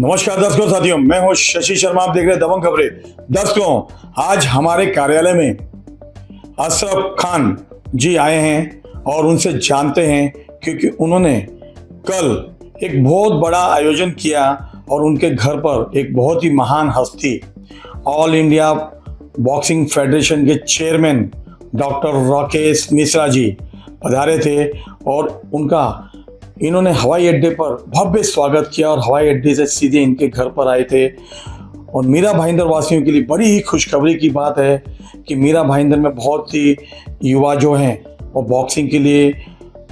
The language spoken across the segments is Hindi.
नमस्कार दर्शकों साथियों, मैं हूं शशि शर्मा। आप देख रहे हैं दबंग खबरें। दर्शकों, आज हमारे कार्यालय में अशरफ खान जी आए हैं और उनसे जानते हैं, क्योंकि उन्होंने कल एक बहुत बड़ा आयोजन किया और उनके घर पर एक बहुत ही महान हस्ती, ऑल इंडिया बॉक्सिंग फेडरेशन के चेयरमैन डॉक्टर राकेश मिश्रा जी पधारे थे और उनका इन्होंने हवाई अड्डे पर भव्य स्वागत किया और हवाई अड्डे से सीधे इनके घर पर आए थे। और मीरा भाईंदर वासियों के लिए बड़ी ही खुशखबरी की बात है कि मीरा भाईंदर में बहुत ही युवा जो हैं वो बॉक्सिंग के लिए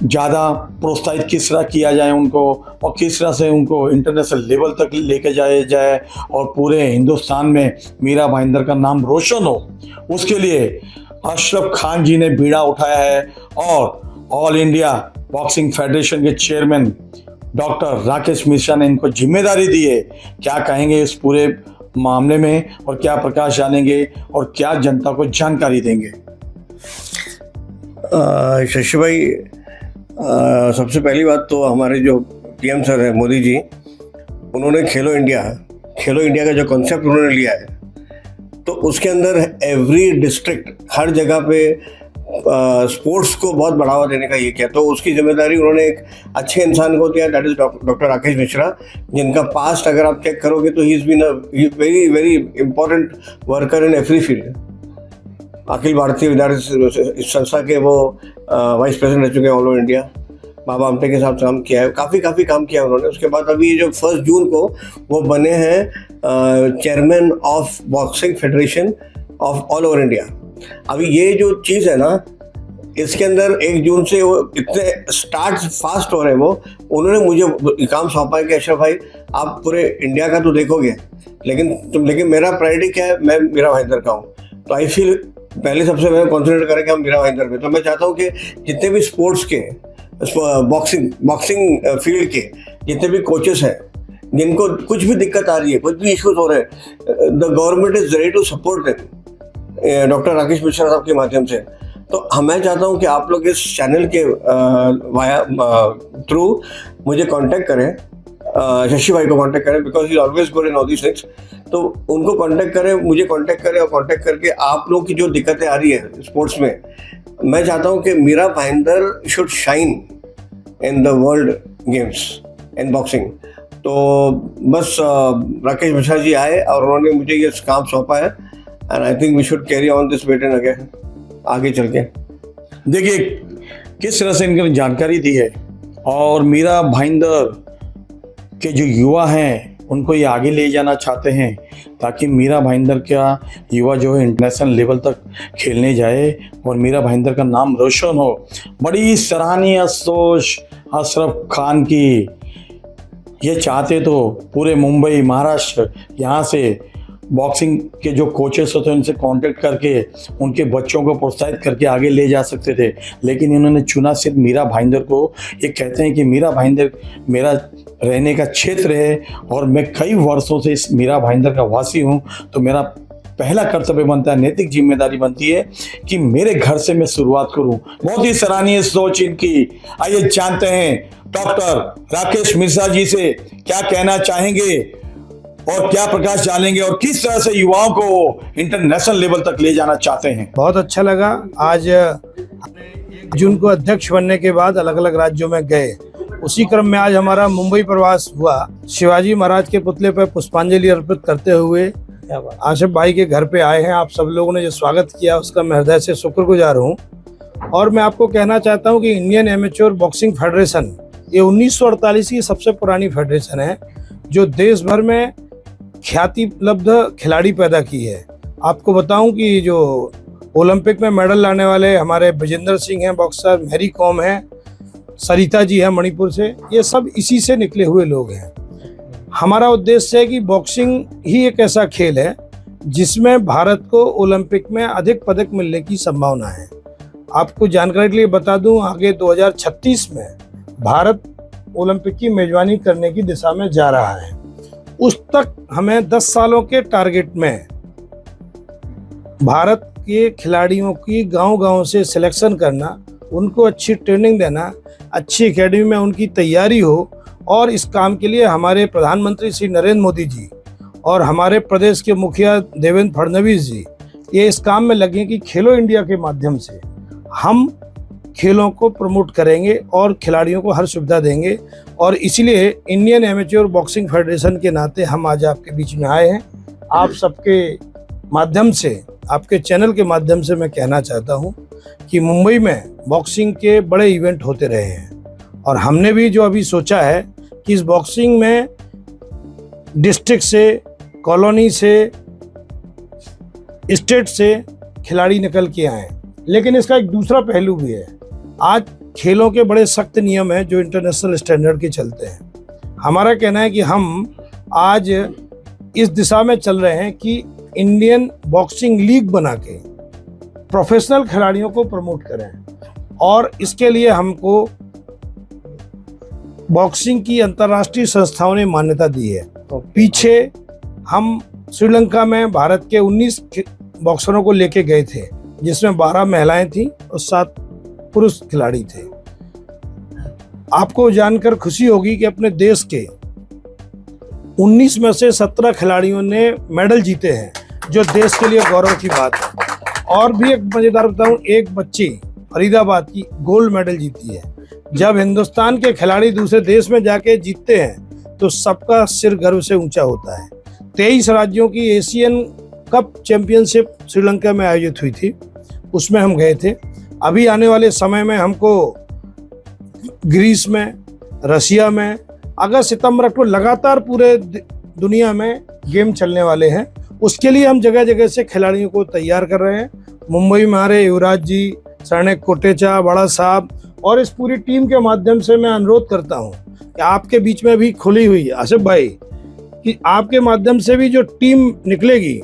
ज़्यादा प्रोत्साहित किस तरह किया जाए उनको, और किस तरह से उनको इंटरनेशनल लेवल तक लेके जाए और पूरे हिंदुस्तान में मीरा भाईंदर का नाम रोशन हो, उसके लिए अशरफ खान जी ने बीड़ा उठाया है और ऑल इंडिया बॉक्सिंग फेडरेशन के चेयरमैन डॉक्टर राकेश मिश्रा ने इनको जिम्मेदारी दी है। क्या कहेंगे इस पूरे मामले में और क्या प्रकाश डालेंगे और क्या जनता को जानकारी देंगे? शशि भाई, सबसे पहली बात तो हमारे जो पीएम सर है मोदी जी, उन्होंने खेलो इंडिया का जो कॉन्सेप्ट उन्होंने लिया है, तो उसके अंदर एवरी डिस्ट्रिक्ट हर जगह पे स्पोर्ट्स को बहुत बढ़ावा देने का ये किया। तो उसकी जिम्मेदारी उन्होंने एक अच्छे इंसान को दिया, that is doctor Rakesh Mishra, जिनका पास्ट अगर आप चेक करोगे तो he is been a very very important worker in every field. अखिल भारतीय विद्यार्थी संस्था के वो वाइस प्रेसिडेंट रह चुके हैं all over India. Baba Amte के साथ काम किया है, काफ़ी काम किया उन्होंने। उसके बाद अभी जो 1 जून को वो बने हैं chairman of boxing federation of all over India. अभी ये जो चीज़ है ना, इसके अंदर 1 जून से वो इतने स्टार्ट फास्ट हो रहे हैं। वो उन्होंने मुझे काम सौंपा है कि अशरफ भाई, आप पूरे इंडिया का तो देखोगे, लेकिन मेरा प्रायोरिटी क्या है, मैं मीरा भाईंदर का हूँ। तो आई फील पहले सबसे पहले कॉन्सेंट्रेट करें कि हम मीरा भाईंदर पे। तो मैं चाहता हूँ कि जितने भी स्पोर्ट्स के बॉक्सिंग फील्ड के जितने भी कोचेस हैं, जिनको कुछ भी दिक्कत आ रही है, कुछ भी इश्यूज हो रहे हैं, the government is ready to support them doctor Rakesh Mishra साहब के माध्यम से। तो मैं चाहता हूं कि आप लोग इस चैनल के थ्रू मुझे कांटेक्ट करें, शशि भाई को कांटेक्ट करें, because he always good in all these things. तो उनको कांटेक्ट करें, मुझे कांटेक्ट करें और कांटेक्ट करके आप लोग की जो दिक्कतें आ रही है स्पोर्ट्स में, मैं चाहता हूं कि Meera Bhayandar should shine in the world games in boxing. तो बस राकेश मिश्रा जी आए और उन्होंने मुझे ये काम सौंपा है, and I think we should carry on this baton again, आगे चल के। देखिए किस तरह से इनकी जानकारी दी है और मीरा भाईंदर के जो युवा हैं उनको ये आगे ले जाना चाहते हैं, ताकि मीरा भाईंदर का युवा जो है इंटरनेशनल लेवल तक खेलने जाए और मीरा भाईंदर का नाम रोशन हो। बड़ी सराहनीय सोच अशरफ खान की। ये चाहते तो पूरे मुंबई, महाराष्ट्र, यहाँ से बॉक्सिंग के जो कोचेस होते हैं उनसे कांटेक्ट करके उनके बच्चों को प्रोत्साहित करके आगे ले जा सकते थे, लेकिन इन्होंने चुना सिर्फ मीरा भाईंदर को। ये कहते हैं कि मीरा भाईंदर मेरा रहने का क्षेत्र है और मैं कई वर्षों से इस मीरा भाईंदर का वासी हूँ, तो मेरा पहला कर्तव्य बनता है, नैतिक जिम्मेदारी बनती है कि मेरे घर से मैं शुरुआत करूँ। बहुत ही सराहनीय सोच इनकी। आइए जानते हैं डॉक्टर राकेश मिश्रा जी से क्या कहना चाहेंगे और क्या प्रकाश डालेंगे और किस तरह से युवाओं को इंटरनेशनल लेवल तक ले जाना चाहते हैं। बहुत अच्छा लगा। आज 1 जून को अध्यक्ष बनने के बाद अलग अलग राज्यों में गए, उसी क्रम में आज हमारा मुंबई प्रवास हुआ। शिवाजी महाराज के पुतले पर पुष्पांजलि अर्पित करते हुए आशरफ भाई के घर पे आए हैं। आप सब लोगों ने जो स्वागत किया उसका मैं हृदय से शुक्रगुजार हूँ। और मैं आपको कहना चाहता हूँ कि इंडियन एमेच्योर बॉक्सिंग फेडरेशन ये 1948 की सबसे पुरानी फेडरेशन है, जो देश भर में ख्याति उपलब्ध खिलाड़ी पैदा की है। आपको बताऊं कि जो ओलंपिक में मेडल लाने वाले हमारे विजेंद्र सिंह हैं बॉक्सर, मैरी कॉम हैं, सरिता जी हैं मणिपुर से, ये सब इसी से निकले हुए लोग हैं। हमारा उद्देश्य है कि बॉक्सिंग ही एक ऐसा खेल है जिसमें भारत को ओलंपिक में अधिक पदक मिलने की संभावना है। आपको जानकारी के लिए बता दूं, आगे 2036 में भारत ओलंपिक की मेजबानी करने की दिशा में जा रहा है। उस तक हमें 10 सालों के टारगेट में भारत के खिलाड़ियों की गांव-गांव से सिलेक्शन करना, उनको अच्छी ट्रेनिंग देना, अच्छी एकेडमी में उनकी तैयारी हो और इस काम के लिए हमारे प्रधानमंत्री श्री नरेंद्र मोदी जी और हमारे प्रदेश के मुखिया देवेंद्र फडणवीस जी ये इस काम में लगे कि खेलो इंडिया के माध्यम से हम खेलों को प्रमोट करेंगे और खिलाड़ियों को हर सुविधा देंगे। और इसलिए इंडियन एमेच्योर बॉक्सिंग फेडरेशन के नाते हम आज आपके बीच में आए हैं। आप सबके माध्यम से, आपके चैनल के माध्यम से मैं कहना चाहता हूं कि मुंबई में बॉक्सिंग के बड़े इवेंट होते रहे हैं और हमने भी जो अभी सोचा है कि इस बॉक्सिंग में डिस्ट्रिक्ट से, कॉलोनी से, स्टेट से खिलाड़ी निकल के आए। लेकिन इसका एक दूसरा पहलू भी है। आज खेलों के बड़े सख्त नियम हैं जो इंटरनेशनल स्टैंडर्ड के चलते हैं। हमारा कहना है कि हम आज इस दिशा में चल रहे हैं कि इंडियन बॉक्सिंग लीग बना के प्रोफेशनल खिलाड़ियों को प्रमोट करें और इसके लिए हमको बॉक्सिंग की अंतर्राष्ट्रीय संस्थाओं ने मान्यता दी है। पीछे हम श्रीलंका में भारत के 19 बॉक्सरों को लेके गए थे जिसमें 12 महिलाएं थीं और 7 पुरुष खिलाड़ी थे। आपको जानकर खुशी होगी कि अपने देश के 19 में से 17 खिलाड़ियों ने मेडल जीते हैं, जो देश के लिए गौरव की बात है। और भी एक मजेदार बताऊं, एक बच्ची फरीदाबाद की गोल्ड मेडल जीती है। जब हिंदुस्तान के खिलाड़ी दूसरे देश में जाके जीतते हैं तो सबका सिर गर्व से ऊंचा होता है। 23 राज्यों की एशियन कप चैंपियनशिप श्रीलंका में आयोजित हुई थी, उसमें हम गए थे। अभी आने वाले समय में हमको ग्रीस में, रशिया में, अगस्त सितंबर अक्टूबर लगातार पूरे दुनिया में गेम चलने वाले हैं। उसके लिए हम जगह जगह से खिलाड़ियों को तैयार कर रहे हैं। मुंबई में हमारे युवराज जी, सरनेक कोटेचा, बड़ा साहब और इस पूरी टीम के माध्यम से मैं अनुरोध करता हूं कि आपके बीच में भी खुली हुई है आसिफ भाई, कि आपके माध्यम से भी जो टीम निकलेगी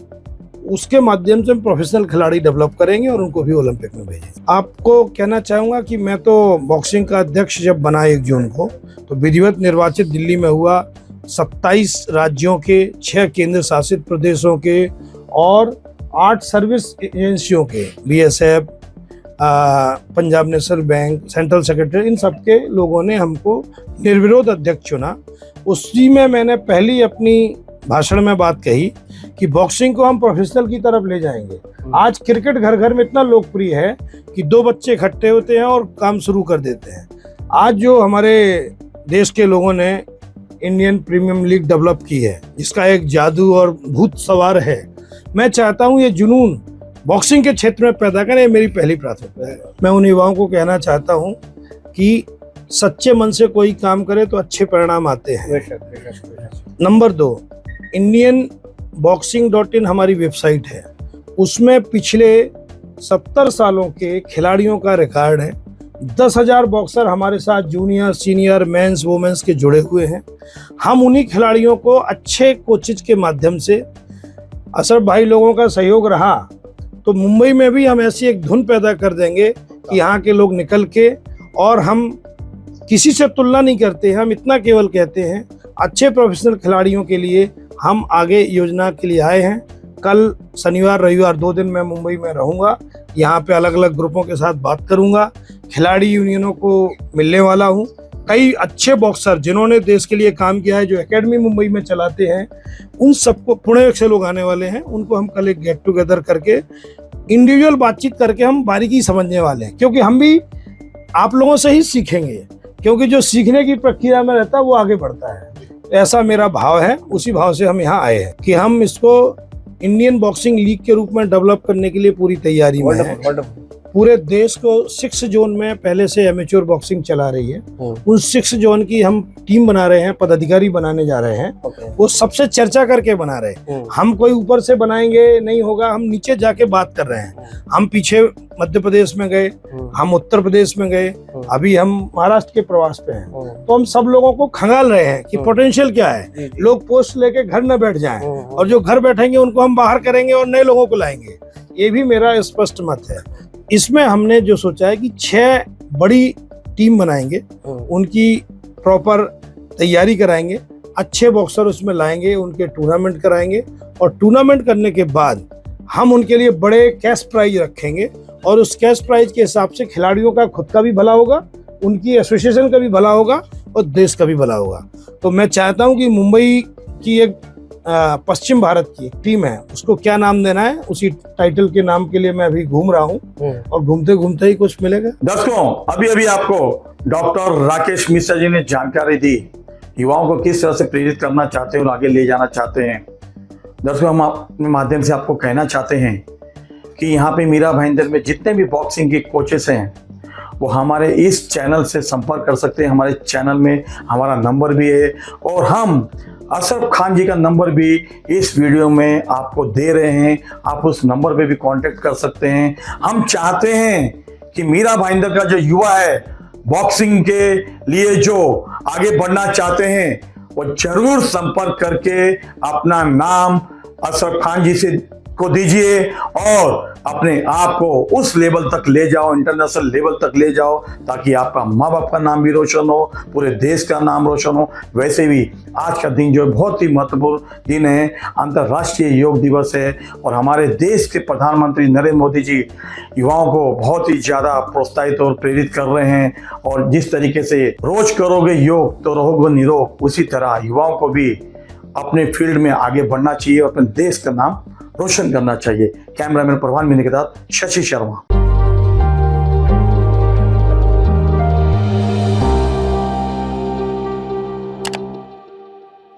उसके माध्यम से हम प्रोफेशनल खिलाड़ी डेवलप करेंगे और उनको भी ओलंपिक में भेजेंगे। आपको कहना चाहूँगा कि मैं तो बॉक्सिंग का अध्यक्ष जब बना 1 जून को, तो विधिवत निर्वाचित दिल्ली में हुआ। 27 राज्यों के, 6 केंद्र शासित प्रदेशों के और 8 सर्विस एजेंसियों के, BSF, Punjab national bank, central secretary, इन सब के लोगों ने हमको निर्विरोध अध्यक्ष चुना। उसी में मैंने पहली अपनी भाषण में बात कही कि बॉक्सिंग को हम प्रोफेशनल की तरफ ले जाएंगे। आज क्रिकेट घर घर में इतना लोकप्रिय है कि 2 बच्चे इकट्ठे होते हैं और काम शुरू कर देते हैं। आज जो हमारे देश के लोगों ने इंडियन प्रीमियम लीग डेवलप की है, जिसका एक जादू और भूत सवार है, मैं चाहता हूँ ये जुनून बॉक्सिंग के क्षेत्र में पैदा करें। ये मेरी पहली प्राथमिकता है। मैं उन युवाओं को कहना चाहता हूँ कि सच्चे मन से कोई काम करे तो अच्छे परिणाम आते हैं। नंबर 2, indianboxing.in हमारी वेबसाइट है। उसमें पिछले 70 सालों के खिलाड़ियों का रिकॉर्ड है। 10,000 बॉक्सर हमारे साथ जूनियर, सीनियर, मेंस, वुमेन्स के जुड़े हुए हैं। हम उन्हीं खिलाड़ियों को अच्छे कोचेज के माध्यम से, अशरफ भाई लोगों का सहयोग रहा तो मुंबई में भी हम ऐसी एक धुन पैदा कर देंगे कि यहाँ के लोग निकल के, और हम किसी से तुलना नहीं करते हैं, हम इतना केवल कहते हैं अच्छे प्रोफेशनल खिलाड़ियों के लिए हम आगे योजना के लिए आए हैं। कल शनिवार रविवार 2 दिन मैं मुंबई में रहूंगा। यहाँ पे अलग अलग ग्रुपों के साथ बात करूंगा, खिलाड़ी यूनियनों को मिलने वाला हूँ। कई अच्छे बॉक्सर जिन्होंने देश के लिए काम किया है, जो एकेडमी मुंबई में चलाते हैं, उन सबको, पुणे से लोग आने वाले हैं, उनको हम कल एक गेट टुगेदर करके इंडिविजुअल बातचीत करके हम बारीकी समझने वाले हैं। क्योंकि हम भी आप लोगों से ही सीखेंगे, क्योंकि जो सीखने की प्रक्रिया में रहता है वो आगे बढ़ता है। ऐसा मेरा भाव है। उसी भाव से हम यहाँ आए हैं कि हम इसको इंडियन बॉक्सिंग लीग के रूप में डेवलप करने के लिए पूरी तैयारी में हैं। पूरे देश को 6 जोन में पहले से एमेच्योर बॉक्सिंग चला रही है। उन 6 जोन की हम टीम बना रहे हैं, पदाधिकारी बनाने जा रहे हैं। वो सबसे चर्चा करके बना रहे हैं। हम कोई ऊपर से बनाएंगे नहीं होगा, हम नीचे जाके बात कर रहे हैं। हम पीछे मध्य प्रदेश में गए, हम उत्तर प्रदेश में गए, अभी हम महाराष्ट्र के प्रवास पे हैं। तो हम सब लोगों को खंगाल रहे हैं कि पोटेंशियल क्या है। लोग पोस्ट लेके घर न बैठ जाएं, और जो घर बैठेंगे उनको हम बाहर करेंगे और नए लोगों को लाएंगे। ये भी मेरा स्पष्ट मत है। इसमें हमने जो सोचा है कि 6 बड़ी टीम बनाएंगे, उनकी प्रॉपर तैयारी कराएंगे, अच्छे बॉक्सर उसमें लाएंगे, उनके टूर्नामेंट कराएंगे, और टूर्नामेंट करने के बाद हम उनके लिए बड़े कैश प्राइज रखेंगे। और उस कैश प्राइज के हिसाब से खिलाड़ियों का खुद का भी भला होगा, उनकी एसोसिएशन का भी भला होगा, और देश का भी भला होगा। तो मैं चाहता हूं कि मुंबई की एक पश्चिम भारत की एक टीम है, उसको क्या नाम देना है, उसी टाइटल के नाम के लिए मैं अभी घूम रहा हूं और घूमते घूमते ही कुछ मिलेगा। दर्शकों, अभी अभी आपको डॉक्टर राकेश मिश्रा जी ने जानकारी दी युवाओं को किस तरह से प्रेरित करना चाहते हैं और आगे ले जाना चाहते हैं। दर्शकों, हम अपने माध्यम से आपको कहना चाहते हैं कि यहाँ पे मीरा भाईंदर में जितने भी बॉक्सिंग के कोचेस हैं वो हमारे इस चैनल से संपर्क कर सकते हैं। हमारे चैनल में हमारा नंबर भी है और हम अशरफ खान जी का नंबर भी इस वीडियो में आपको दे रहे हैं। आप उस नंबर पे भी कांटेक्ट कर सकते हैं। हम चाहते हैं कि मीरा भाईंदर का जो युवा है बॉक्सिंग के लिए जो आगे बढ़ना चाहते हैं वो जरूर संपर्क करके अपना नाम अशरफ खान जी से को दीजिए और अपने आप को उस लेवल तक ले जाओ, इंटरनेशनल लेवल तक ले जाओ, ताकि आपका माँ बाप का नाम भी रोशन हो, पूरे देश का नाम रोशन हो। वैसे भी आज का दिन जो है बहुत ही महत्वपूर्ण दिन है, अंतर्राष्ट्रीय योग दिवस है और हमारे देश के प्रधानमंत्री नरेंद्र मोदी जी युवाओं को बहुत ही ज़्यादा प्रोत्साहित और प्रेरित कर रहे हैं। और जिस तरीके से रोज करोगे योग तो रहोगे निरोग, उसी तरह युवाओं को भी अपने फील्ड में आगे बढ़ना चाहिए और अपने देश का नाम रोशन करना चाहिए। कैमरामैन परवान मिनी के साथ शशि शर्मा।